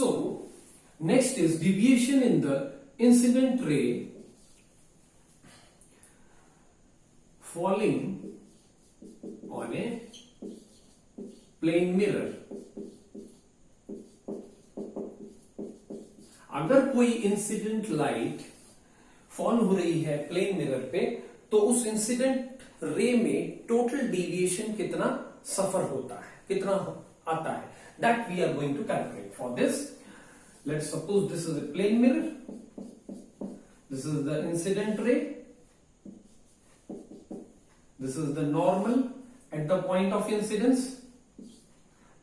So next is deviation in the incident ray falling on a plane mirror. अगर कोई incident light fall हो रही है plane mirror पे, तो उस इंसिडेंट रे में टोटल डेविएशन कितना सफर होता है, कितना आता है, that we are going to calculate. For this let's suppose this is a plane mirror, this is the incident ray, this is the normal at the point of incidence,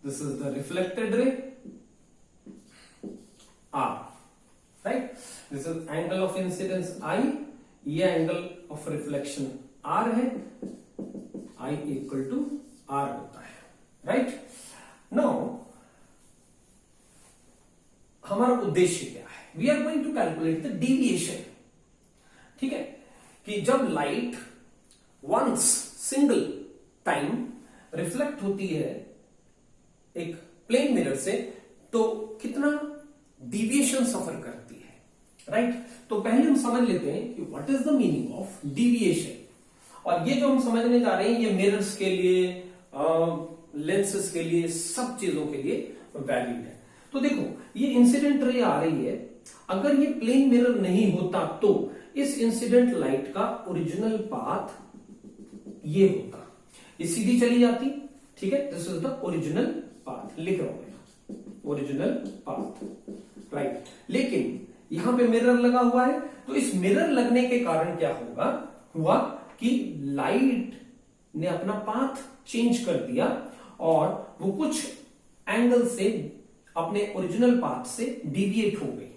this is the reflected ray R, right? This is angle of incidence I, ये angle of reflection R है, I equal to R होता है, right? Now हमारा उद्देश्य क्या है? We are going to calculate the deviation. ठीक है, कि जब light once single time reflect होती है एक प्लेन मिरर से, तो कितना डिविएशन सफर करती है, राइट? तो पहले हम समझ लेते हैं कि what is the meaning of deviation. और ये जो हम समझने जा रहे हैं ये मिरर्स के लिए, लेंसेस के लिए, सब चीजों के लिए वैलिड है. तो देखो ये इंसिडेंट रे आ रही है, अगर ये प्लेन मिरर नहीं होता तो इस इंसिडेंट लाइट का ओरिजिनल पाथ ये होता, ये सीधी चली जाती, ठीक है. This is the original path, लिख रहा हूं मैं ओरिजिनल पाथ, राइट. लेकिन यहां पे मिरर लगा हुआ है, तो इस मिरर लगने के कारण क्या हुआ कि लाइट ने अपना पाथ चेंज कर दिया और वो कुछ एंगल से अपने ओरिजिनल पाथ से डिविएट हो गई,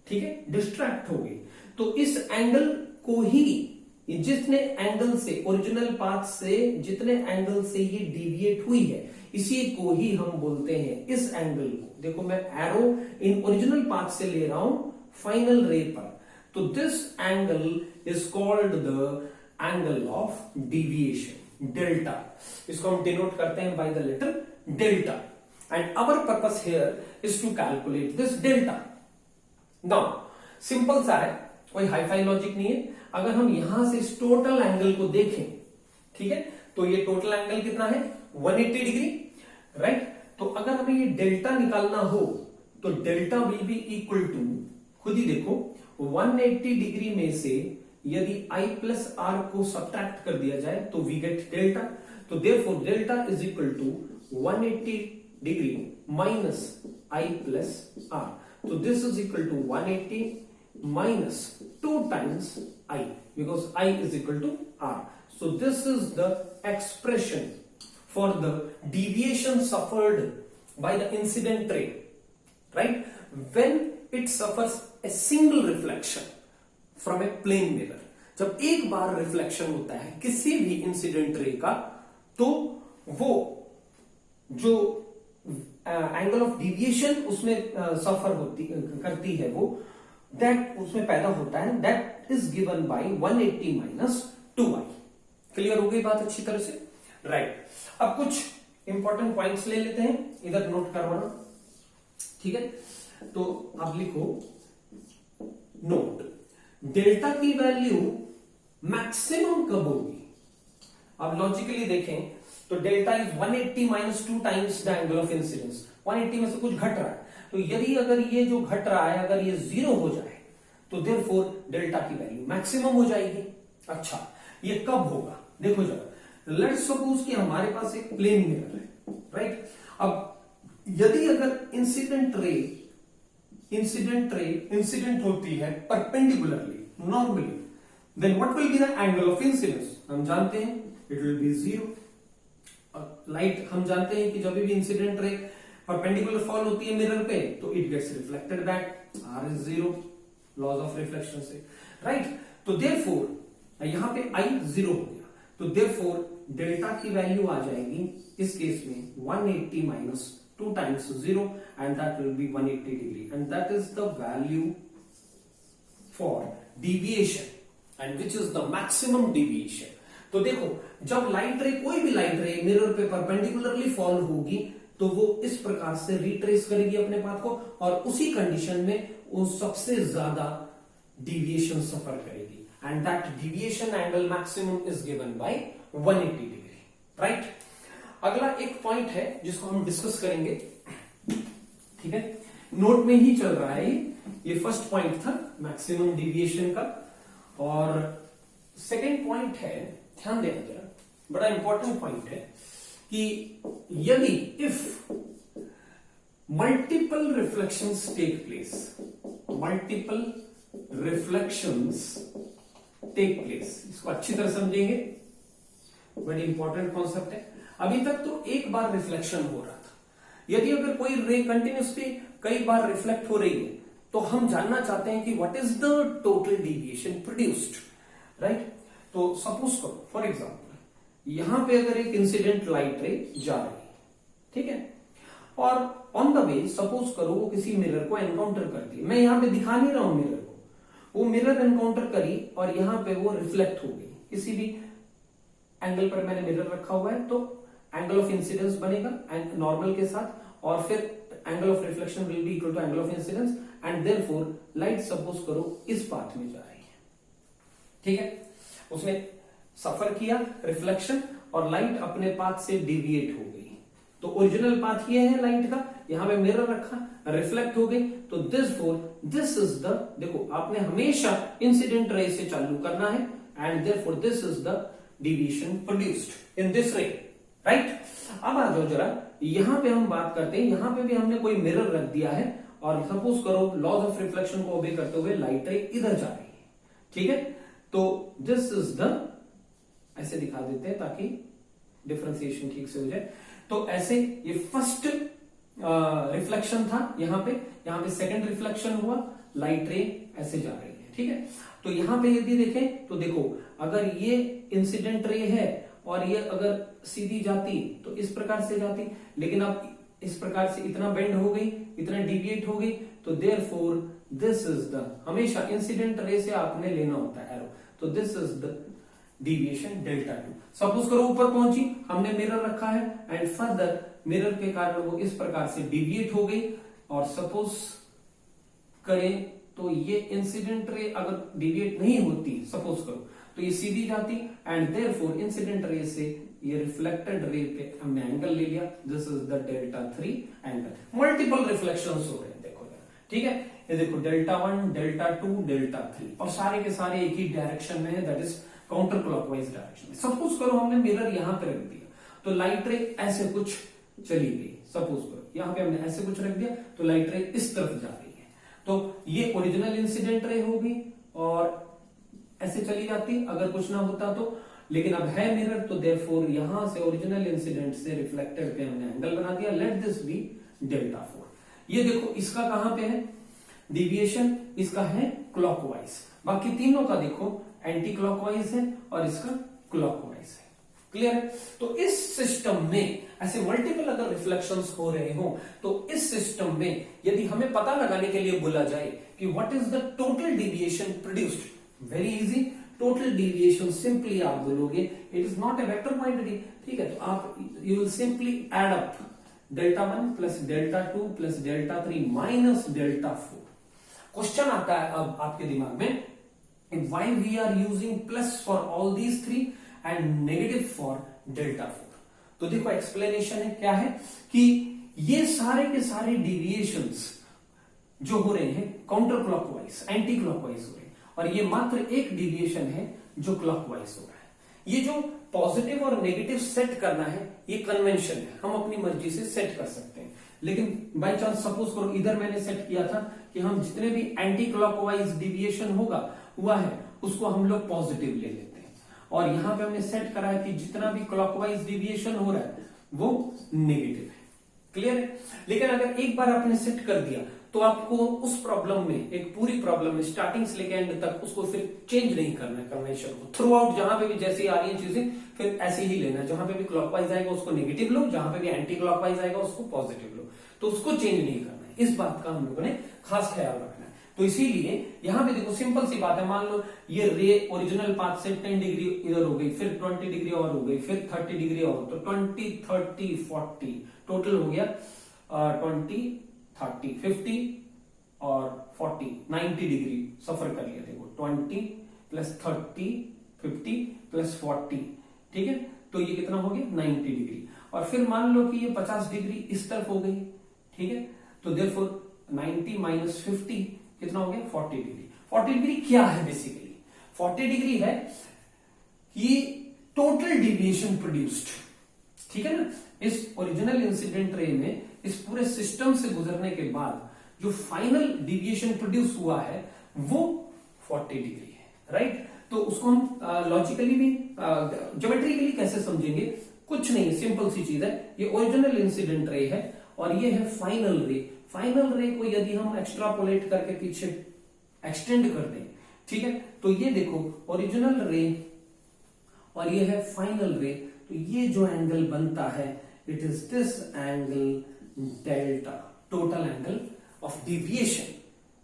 ठीक है, डिस्ट्रैक्ट हो गई. तो इस एंगल को ही, जितने एंगल से ओरिजिनल पाथ से जितने एंगल से ये डिविएट हुई है, इसी को ही हम बोलते हैं, इस एंगल को, देखो मैं एरो इन ओरिजिनल पाथ से ले रहा हूं फाइनल रे पर, तो this angle is called the angle of deviation, delta. इसको हम डिनोट करते हैं by the letter delta, and our purpose here is to calculate this delta. Now simple सा है, कोई हाईफाई लॉजिक नहीं है. अगर हम यहां से इस टोटल एंगल को देखें, ठीक है, तो ये टोटल एंगल कितना है 180 डिग्री, राइट. तो अगर हमें ये डेल्टा निकालना हो तो delta will be equal to, खुद ही देखो 180 डिग्री में से यदि I प्लस आर को सब्ट्रैक्ट कर दिया जाए तो वी गेट डेल्टा. तो therefore delta is equal to 180 degree minus I plus R. तो this is equal to 180 minus 2 times I, because I is equal to R. So this is the expression for the deviation suffered by the incident ray, right? When it suffers a single reflection from a plane mirror. जब एक बार reflection होता है किसी भी incident ray का, तो वो जो एंगल ऑफ डिविएशन उसमें सफर करती है, वो दैट उसमें पैदा होता है, that is given by 180 minus 2i. Clear हो गई बात अच्छी तरह से, राइट. अब कुछ इंपॉर्टेंट पॉइंट्स ले लेते हैं, इधर नोट करवाना, ठीक है. तो आप लिखो नोट, डेल्टा की वैल्यू मैक्सिमम कब होगी. अब लॉजिकली देखें तो delta is 180 minus 2 times the angle of incidence. 180 में से कुछ घट रहा है, तो यदि अगर ये जो घट रहा है अगर ये 0 हो जाए तो देयरफॉर डेल्टा की वैल्यू मैक्सिमम हो जाएगी. अच्छा, ये कब होगा देखो जरा. लेट्स सपोज कि हमारे पास एक प्लेन मिरर है, राइट. अब यदि अगर इंसिडेंट होती है perpendicularly, normally, then what will be the angle of incidence. हम जानते हैं इट विल बी 0. लाइट हम जानते हैं कि जब भी इंसिडेंट रे परपेंडिकुलर फॉल होती है मिरर पे तो it gets reflected back, R is 0, laws of reflection से, राइट. तो देयरफॉर यहां पे I 0 हो गया, तो देयरफॉर डेल्टा की वैल्यू आ जाएगी इस केस में 180 minus 2 times 0 and that will be 180 degree, and that is the value for deviation and which is the maximum deviation. तो देखो जब लाइट रे, कोई भी लाइट रे मिरर पे परपेंडिकुलरली फॉल होगी तो वो इस प्रकार से रिट्रेस करेगी अपने पाथ को और उसी कंडीशन में वो सबसे ज्यादा डिविएशन सफर करेगी and that deviation angle maximum is given by 180 degree, right. अगला एक पॉइंट है जिसको हम डिस्कस करेंगे, ठीक है, नोट में ही चल रहा है। ये फर्स्ट पॉइंट था मैक्सिमम डिविएशन का, और सेकेंड पॉइंट है, ध्यान देना जरा, बड़ा इंपॉर्टेंट पॉइंट है कि यदि if multiple reflections take place, multiple reflections take place, इसको अच्छी तरह समझेंगे, बड़ी इंपॉर्टेंट कॉन्सेप्ट है। अभी तक तो एक बार रिफ्लेक्शन हो रहा था, यदि अगर कोई रे कंटिन्यूसली कई बार रिफ्लेक्ट हो रही है तो हम जानना चाहते हैं कि what is the total deviation produced, right. तो सपोज करो फॉर एग्जांपल यहां पे अगर एक इंसिडेंट लाइट रे जा रही है, ठीक है, और ऑन द वे सपोज करो वो किसी मिरर को एनकाउंटर करती है, मैं यहां पे दिखा नहीं रहा हूं मिरर को, वो मिरर एनकाउंटर करी और यहां पे वो रिफ्लेक्ट हो गई, किसी भी एंगल पर मैंने मिरर रखा हुआ है तो एंगल ऑफ इंसिडेंस बनेगा नॉर्मल के साथ, और फिर angle of reflection will be equal to angle of incidence and therefore light suppose करो इस पाथ में जा रही है, ठीक है, उसने सफर किया रिफ्लेक्शन और लाइट अपने पाथ से डिविएट हो गई, तो ओरिजिनल पाथ ये है लाइट का, यहां पे मिरर रखा, रिफ्लेक्ट हो गई, तो दिस इज द, देखो आपने हमेशा इंसिडेंट रे से चालू करना है and therefore this is the deviation produced in this रे, राइट। अब आ जाओ जरा, यहां पे हम बात करते हैं, यहां पे भी हमने कोई मिरर रख दिया है और सपोज करो लॉज ऑफ रिफ्लेक्शन को ओबे करते हुए लाइट रे इधर जा रही है, ठीक है, तो दिस इज द, ऐसे दिखा देते हैं ताकि डिफरेंशिएशन ठीक से हो जाए, तो ऐसे ये फर्स्ट रिफ्लेक्शन था यहां पे सेकंड रिफ्लेक्शन हुआ, लाइट रे ऐसे जा रही है, ठीक है। तो यहां पे यदि देखें तो देखो अगर ये इंसिडेंट रे है और ये अगर सीधी जाती तो इस प्रकार से जाती, लेकिन अब इस प्रकार से इतना बेंड हो गई, इतना डिविएट हो गई, तो देयरफॉर दिस इज द, हमेशा इंसिडेंट रे से आपने लेना होता है एरो, तो this is the deviation delta 2। Suppose करो ऊपर पहुंची, हमने मिरर रखा है एंड फर्दर मिरर के कारण वो इस प्रकार से डिविएट हो गई, और सपोज करें तो ये इंसिडेंट रे अगर डिविएट नहीं होती सपोज करो तो ये सीधी जाती एंड देयरफॉर इंसिडेंट रे से ये रिफ्लेक्टेड रे पे हमने एंगल ले लिया, this is the delta 3 angle. Multiple reflections हो रहे हैं, देखो ठीक है, ये देखो डेल्टा 1, डेल्टा 2, डेल्टा 3 और सारे के सारे एक ही डायरेक्शन में है, that is counter clockwise direction में। सपोज करो हमने मिरर यहां पे रख दिया तो लाइट रे ऐसे कुछ चली गई, सपोज करो यहां पे हमने ऐसे कुछ रख दिया तो लाइट रे इस तरफ जा रही है, तो ये ओरिजिनल इंसिडेंट रे होगी और ऐसे चली जाती अगर कुछ ना होता तो, लेकिन अब है मिरर तो देयरफॉर यहां से ओरिजिनल इंसिडेंट से रिफ्लेक्टेड पे हमने एंगल बना दिया, लेट दिस बी डेल्टा 4। ये देखो इसका कहां पे है डिविएशन, इसका है क्लॉकवाइज, बाकी तीनों का देखो एंटी क्लॉकवाइज है और इसका क्लॉकवाइज है, क्लियर है। तो इस सिस्टम में ऐसे मल्टीपल अगर रिफ्लेक्शंस हो रहे हो तो इस सिस्टम में यदि हमें पता लगाने के लिए बोला जाए कि what is the total deviation produced, very easy, total deviation simply आप बोलोगे it is not a vector quantity, ठीक है, तो आप you will simply add up delta 1 plus delta 2 plus delta 3 minus delta 4। Question आता है अब आपके दिमाग में, why we are using plus for all these three and negative for delta 4। तो देखो एक्सप्लेनेशन है क्या है कि ये सारे के सारे डिविएशंस जो हो रहे हैं काउंटर क्लॉकवाइज एंटी क्लॉकवाइज हो रहे हैं और ये मात्र एक डिविएशन है जो क्लॉकवाइज हो रहा है। ये जो पॉजिटिव और नेगेटिव सेट करना है ये कन्वेंशन है, हम अपनी मर्जी से सेट कर सकते हैं, लेकिन बाय चांस सपोज करो इधर मैंने सेट किया था कि हम जितने भी एंटी क्लॉकवाइज डिविएशन हुआ है उसको हम लोग पॉजिटिव ले लेते हैं, और यहां पे हमने सेट करा है कि जितना भी क्लॉकवाइज डिविएशन हो रहा है वो नेगेटिव है, क्लियर है। लेकिन अगर एक बार आपने सेट कर दिया तो आपको उस प्रॉब्लम में, एक पूरी प्रॉब्लम में स्टार्टिंग से लेकर एंड तक उसको फिर चेंज नहीं करना है कन्वेंशन को, थ्रू आउट जहां पे भी जैसी आ रही है चीजें फिर ऐसे ही लेना, जहां पे भी क्लॉकवाइज आएगा उसको नेगेटिव लो, जहां पे भी एंटी क्लॉकवाइज आएगा उसको पॉजिटिव लो, तो उसको चेंज नहीं करना है। इस बात का हम लोगों ने खास ख्याल रखना है। तो इसीलिए यहां पे देखो सिंपल सी बात है, मान लो ये रे ओरिजिनल पाथ से 10 डिग्री इधर हो गई, फिर 20 डिग्री और हो गई, फिर 30 डिग्री और, तो 20 30 40 टोटल हो गया 20 30 50 और 40 90 डिग्री सफर कर लिया। देखो 20 प्लस 30 50 प्लस 40, ठीक है, तो ये कितना हो गया 90 डिग्री। और फिर मान लो कि ये 50 डिग्री इस तरफ हो गई, ठीक है, तो देयरफॉर 90 माइनस 50 कितना हो गया 40 डिग्री। 40 डिग्री क्या है बेसिकली? 40 डिग्री है ये टोटल डिविएशन प्रोड्यूस्ड, ठीक है ना। इस ओरिजिनल इंसिडेंट रे में इस पूरे सिस्टम से गुजरने के बाद जो फाइनल डिविएशन प्रोड्यूस हुआ है वो 40 डिग्री है, राइट। तो उसको हम लॉजिकली भी ज्योमेट्रिकली कैसे समझेंगे? कुछ नहीं, सिंपल सी चीज है, ये ओरिजिनल इंसिडेंट रे है और ये है फाइनल रे। फाइनल रे को यदि हम एक्स्ट्रापोलेट करके पीछे एक्सटेंड कर दें, ठीक है, तो ये देखो ओरिजिनल रे और ये है फाइनल रे, तो ये जो एंगल बनता है it is this angle delta, total angle of deviation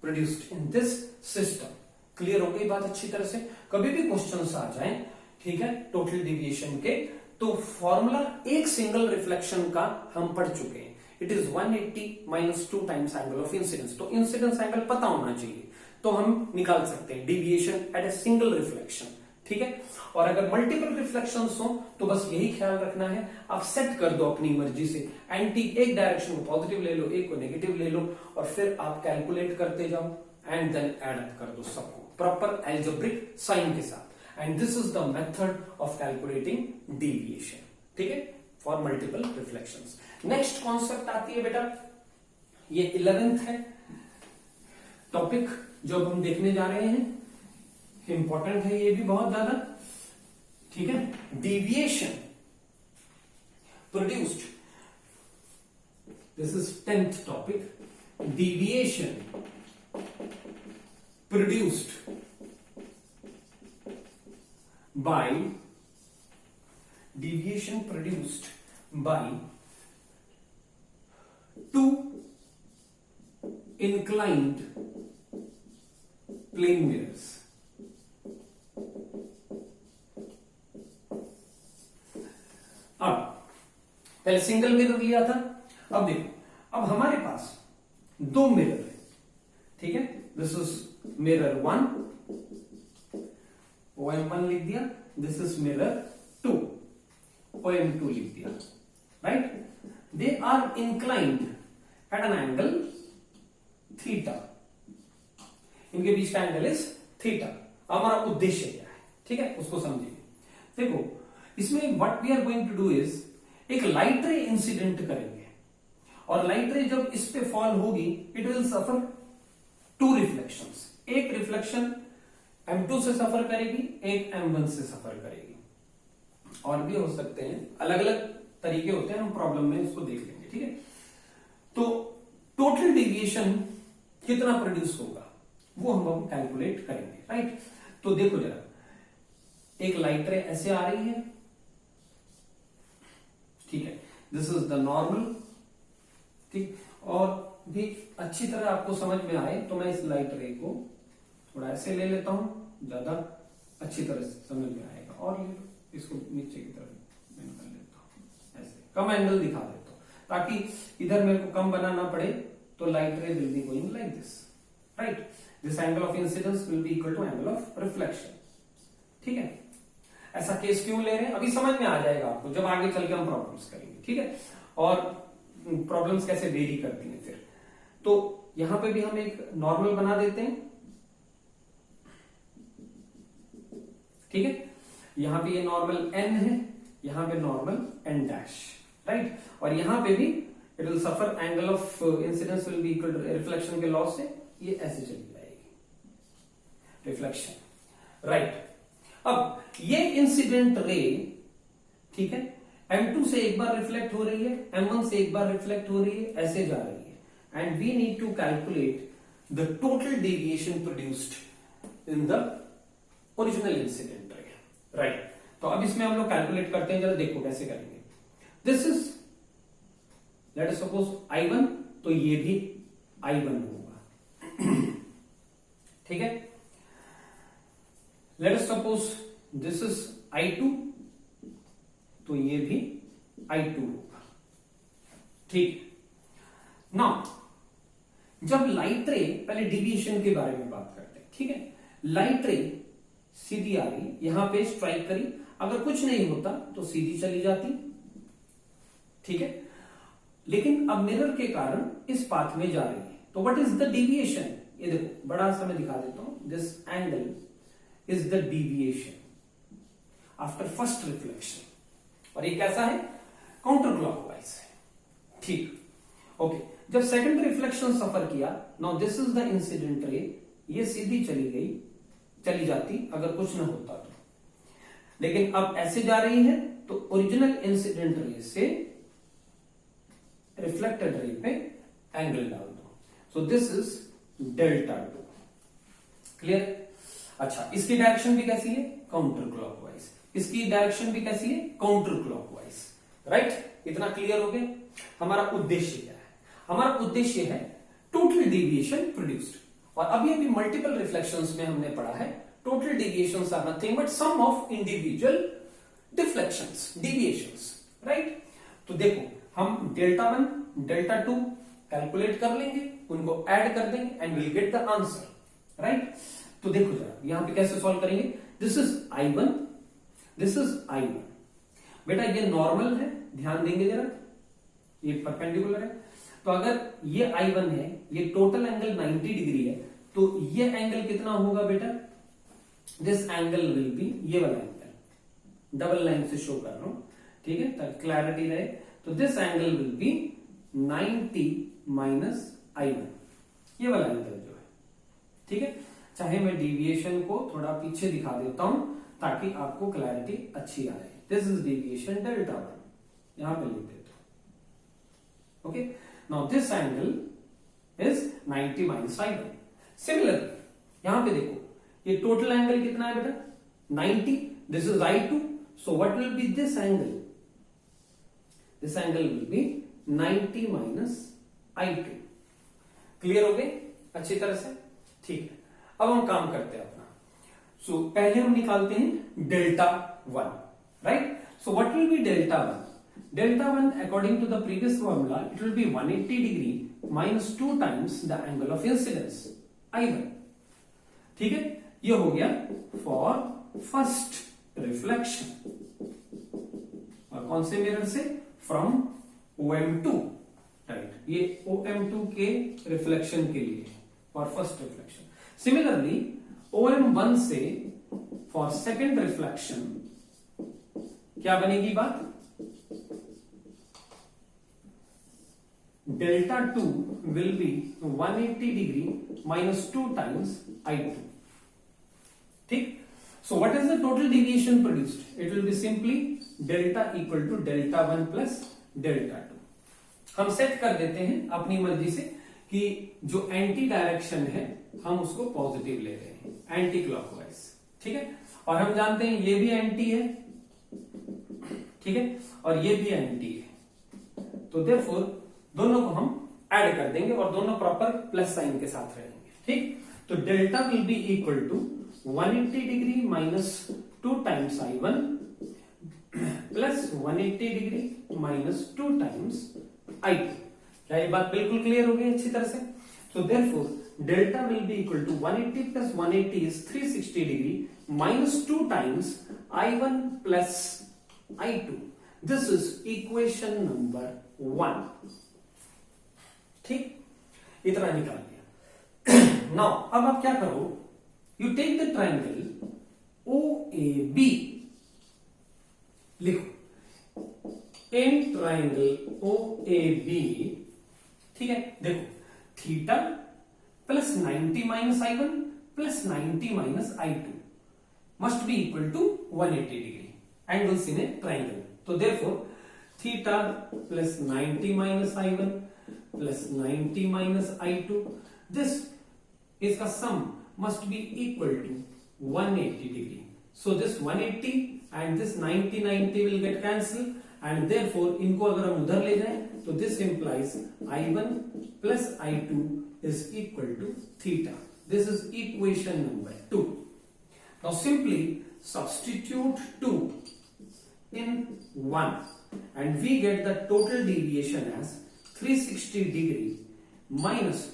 produced in this system. Clear हो गई बात अच्छी तरह से? कभी भी क्वेश्चंस आ जाएं, ठीक है, टोटल डिविएशन के, तो फॉर्मूला एक सिंगल रिफ्लेक्शन का हम पढ़ चुके हैं, it is 180 minus 2 times angle of incidence. तो इंसिडेंस एंगल पता होना चाहिए, तो हम निकाल सकते हैं deviation at a single reflection, ठीक है। और अगर मल्टीपल रिफ्लेक्शंस हो तो बस यही ख्याल रखना है, आप सेट कर दो अपनी मर्जी से, एंटी एक डायरेक्शन को पॉजिटिव ले लो, एक को नेगेटिव ले लो, और फिर आप कैलकुलेट करते जाओ एंड देन एड अप कर दो सबको प्रॉपर एल्जेब्रिक साइन के साथ। And this is the method of calculating deviation, ठीक है, for multiple reflections. Next concept आती है बेटा, ये 11th है टॉपिक जो हम देखने जा रहे हैं, इंपॉर्टेंट है ये भी बहुत ज्यादा, ठीक है। Deviation produced, this is 10th topic, deviation produced by deviation produced by two inclined plane mirrors. अब पहले सिंगल मिरर लिया था, अब देखो, अब हमारे पास दो मिरर है, ठीक है, दिस इज मिरर 1, OM1 लिख दिया, दिस इज मिरर 2, OM2 लिख दिया, right. They are inclined at an angle theta, इनके बीच का एंगल इज थीटा। हमारा उद्देश्य क्या है, ठीक है, उसको समझिए। देखो इसमें what we are going to do is, एक लाइट रे इंसिडेंट करेंगे और लाइट रे जब इस पे फॉल होगी इट विल सफर 2 रिफ्लेक्शंस, एक रिफ्लेक्शन M2 से सफर करेगी, एक M1 से सफर करेगी, और भी हो सकते हैं, अलग अलग तरीके होते हैं, हम प्रॉब्लम में इसको देख लेंगे, ठीक है। तो टोटल डिविएशन कितना प्रोड्यूस होगा वो हम कैलकुलेट करेंगे, राइट। तो देखो जरा, एक लाइट रे ऐसे आ रही है, ठीक है, दिस इज द नॉर्मल, ठीक, और भी अच्छी तरह आपको समझ में आए तो मैं इस लाइट रे को थोड़ा ऐसे ले लेता हूं, ज्यादा अच्छी तरह से समझ में आएगा, और ले लो इसको नीचे की तरफ मैं कर लेता हूं, ऐसे कम एंगल दिखा देता हूं ताकि इधर मेरे को कम बनाना पड़े, तो light ray will be going like this, right. This angle of incidence will be equal to angle of reflection, ठीक है। ऐसा केस क्यों ले रहे हैं अभी समझ में आ जाएगा आपको, जब आगे चल के हम प्रॉब्लम्स करेंगे, ठीक है, और प्रॉब्लम्स कैसे वेरी करती हैं फिर। तो यहां पे भी हम एक नॉर्मल बना देते हैं, ठीक है, यहां पे ये नॉर्मल n है, यहां पे नॉर्मल n डैश, राइट। और यहां पे भी it will suffer angle of incidence will be equal to reflection के लॉस से ये ऐसे चली जाएगी रिफ्लेक्शन, राइट। अब ये इंसिडेंट रे, ठीक है, M2 से एक बार रिफ्लेक्ट हो रही है, M1 से एक बार रिफ्लेक्ट हो रही है, ऐसे जा रही है, and we need to calculate the total deviation produced in the original incident ray, right. तो अब इसमें हम लोग कैलकुलेट करते हैं, जरा देखो कैसे करेंगे। This is let us suppose I1, तो ये भी I1 होगा, सपोज दिस इज I2, तो ये भी I2 होगा। ठीक, नाउ जब लाइट रे, पहले डिविएशन के बारे में बात करते हैं। ठीक है, लाइट रे सीधी आ गई, यहां पे स्ट्राइक करी, अगर कुछ नहीं होता तो सीधी चली जाती। ठीक है, लेकिन अब मिरर के कारण इस पाथ में जा रही है, तो व्हाट इज द डिविएशन? ये देखो बड़ा सा मैं दिखा देता हूं, this angle is the deviation after first reflection, और ये कैसा है? काउंटर क्लॉकवाइज है। ठीक, ओके, जब सेकंड रिफ्लेक्शन सफर किया, now this is the incident रे, ये सीधी चली गई, चली जाती अगर कुछ ना होता तो, लेकिन अब ऐसे जा रही है तो ओरिजिनल इंसिडेंट रे से रिफ्लेक्टेड रे पे एंगल डाल दो, so this is delta 2। Clear? अच्छा, इसकी डायरेक्शन भी कैसी है? Counter clockwise. इसकी डायरेक्शन भी कैसी है? Counter clockwise. राइट, इतना क्लियर हो गया? हमारा उद्देश्य क्या है? हमारा उद्देश्य है टोटल डेविएशन प्रोड्यूस्ड, और अभी अभी मल्टीपल रिफ्लेक्शंस में हमने पढ़ा है total deviations are nothing but sum of individual deflections, deviations. Right, तो देखो हम डेल्टा 1 डेल्टा 2 कैलकुलेट कर लेंगे, उनको ऐड कर देंगे and will get the answer. Right, तो देखो जरा यहां पे कैसे सॉल्व करेंगे। This is I1, this is I1। बेटा ये नॉर्मल है, ध्यान देंगे जरा, ये परपेंडिकुलर है, तो अगर ये I1 है, ये टोटल एंगल 90 डिग्री है, तो ये एंगल कितना होगा बेटा? दिस एंगल विल बी, ये वाला एंगल डबल लाइन से शो कर रहा हूं, ठीक है, ताकि क्लैरिटी रहे, तो this angle will be 90 minus I1, ये वाला एंगल जो है। ठीक है, चाहे मैं डेविएशन को थोड़ा पीछे दिखा देता हूं ताकि आपको क्लैरिटी अच्छी आए। दिस इज डेविएशन डेल्टा 1, यहां पे लिख देता हूं। Okay, now this angle is 90 minus I1। Similarly यहां पे देखो ये टोटल एंगल कितना है बेटा? 90, this is I2, so what will B this angle? This angle will be 90 minus I2। Clear हो गए अच्छी तरह से? ठीक है, अब हम काम करते हैं अपना। सो पहले हम निकालते हैं delta 1, right? So what will B delta 1? Delta 1 according to the previous formula, it will be 180 degree minus 2 times the angle of incidence, I1। ठीक है, ये हो गया for first reflection, और कौन से मिरर से? From OM2, राइट, ये OM2 के रिफ्लेक्शन के लिए for first reflection। Similarly OM1 से for second reflection क्या बनेगी बात? Delta 2 will be 180 degree minus 2 times I2। ठीक, so what is the total deviation produced? It will be simply delta equal to delta 1 plus delta 2। हम set कर देते हैं अपनी मर्जी से कि जो एंटी डायरेक्शन है हम उसको पॉजिटिव ले रहे हैं, एंटी क्लॉकवाइज। ठीक है, और हम जानते हैं ये भी एंटी है, ठीक है, और ये भी एंटी है, तो देयरफॉर दोनों को हम ऐड कर देंगे और दोनों प्रॉपर प्लस साइन के साथ रहेंगे। ठीक, तो delta will be equal to 180 degree minus 2 times I1 plus 180 degree minus 2 times I2। क्या ये बात बिल्कुल क्लियर हो गई अच्छी तरह से? So therefore delta will be equal to 180 plus 180 is 360 degree minus 2 times I1 plus I2। This is equation number 1। ठीक, इतना निकाल लिया। नाउ अब आप क्या करो, you take the triangle OAB, लिखो इन ट्राइंगल OAB। ठीक है, देखो theta plus 90 minus I1 plus 90 minus I2 must be equal to 180 degree angles in a triangle. तो therefore theta plus 90 minus I1 plus 90 minus I2, this is a sum must be equal to 180 degree। So this 180 and this 90 will get cancelled, and therefore इनको अगर हम उधर ले जाएं तो this implies I1 plus I2 is equal to theta। This is equation number 2। Now simply substitute 2 in 1 and we get the total deviation as 360 degree minus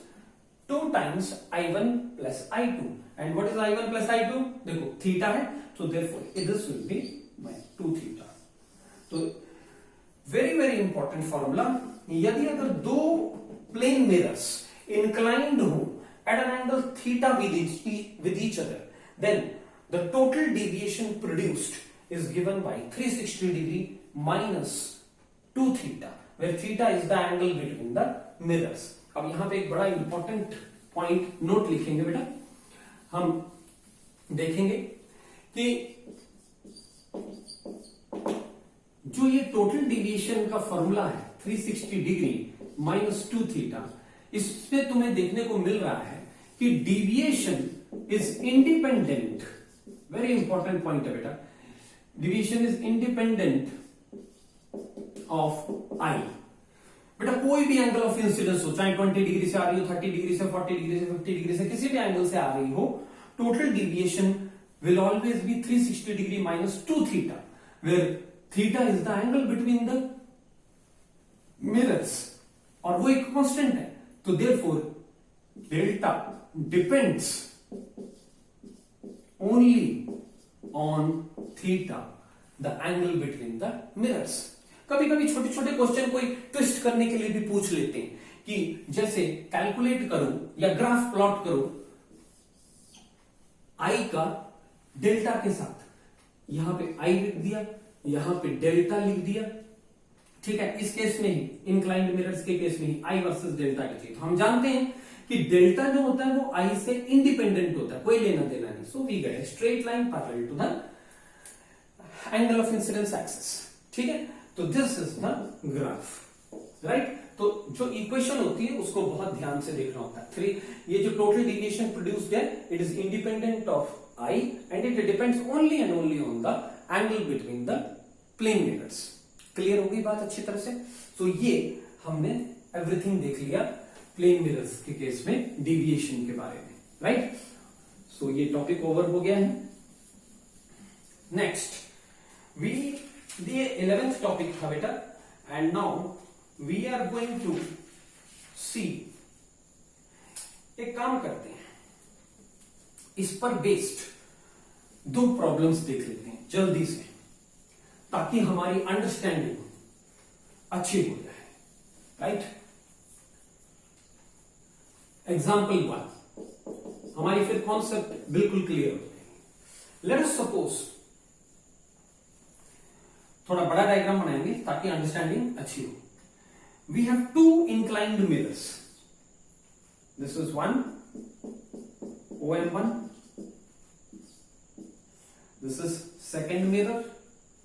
2 times I1 plus I2 and what is I1 plus I2? देखो theta है so therefore this will be my 2 theta. तो very important formula. यदि अगर दो plane mirrors inclined हो at an angle theta with each other, then the total deviation produced is given by 360 degree minus 2 theta, where theta is the angle between the mirrors. अब यहां पे एक बड़ा important point note लिखेंगे बेटा, हम देखेंगे कि जो ये टोटल डिविएशन का फॉर्मूला है 360 डिग्री माइनस 2 थीटा, इसमें तुम्हें देखने को मिल रहा है कि deviation is independent. Very important point है बेटा, डिविएशन इज इंडिपेंडेंट ऑफ आई. बेटा कोई भी एंगल ऑफ इंसिडेंस हो, चाहे 20 डिग्री से आ रही हो, 30 डिग्री से, 40 डिग्री से, 50 डिग्री से, किसी भी एंगल से आ रही हो, total deviation will always be 360 degree minus 2 theta, where theta is the angle between the mirrors और वो एक कांस्टेंट है. तो therefore delta depends only on theta, the angle between the mirrors. कभी कभी छोटे छोटे क्वेश्चन कोई ट्विस्ट करने के लिए भी पूछ लेते हैं कि जैसे कैलकुलेट करो या ग्राफ प्लॉट करो आई का डेल्टा के साथ. यहां पे आई लिख दिया, यहां पे डेल्टा लिख दिया. ठीक है, इस केस में ही इंक्लाइंड मिरर्स के केस में ही आई वर्सेस डेल्टा के चाहिए. तो हम जानते हैं कि डेल्टा जो होता है वो आई से इंडिपेंडेंट होता है, कोई लेना देना नहीं. So we get straight line parallel to the angle of incidence axis. ठीक है, तो this is the graph, right. तो जो इक्वेशन होती है उसको बहुत ध्यान से देखना होता है. 3 ये जो टोटल डिविएशन प्रोड्यूस्ड है it is independent of I and it depends only and only on the angle between the plane mirrors. Clear हो गई बात अच्छी तरह से. तो ये हमने एवरीथिंग देख लिया प्लेन मिरर्स के केस में डिविएशन के बारे में, राइट. सो ये टॉपिक ओवर हो गया है. नेक्स्ट ये 11th टॉपिक था बेटा, and now we are going to see. एक काम करते हैं, इस पर बेस्ड 2 प्रॉब्लम्स देख लेते हैं जल्दी से, ताकि हमारी अंडरस्टैंडिंग अच्छी हो जाए, राइट. एग्जाम्पल 1, हमारी फिर कॉन्सेप्ट बिल्कुल क्लियर हो जाएगी. लेट अस सपोज, थोड़ा बड़ा डायग्राम बनाएंगे ताकि अंडरस्टैंडिंग अच्छी हो. We have 2 inclined mirrors. This is one OM1. This is second mirror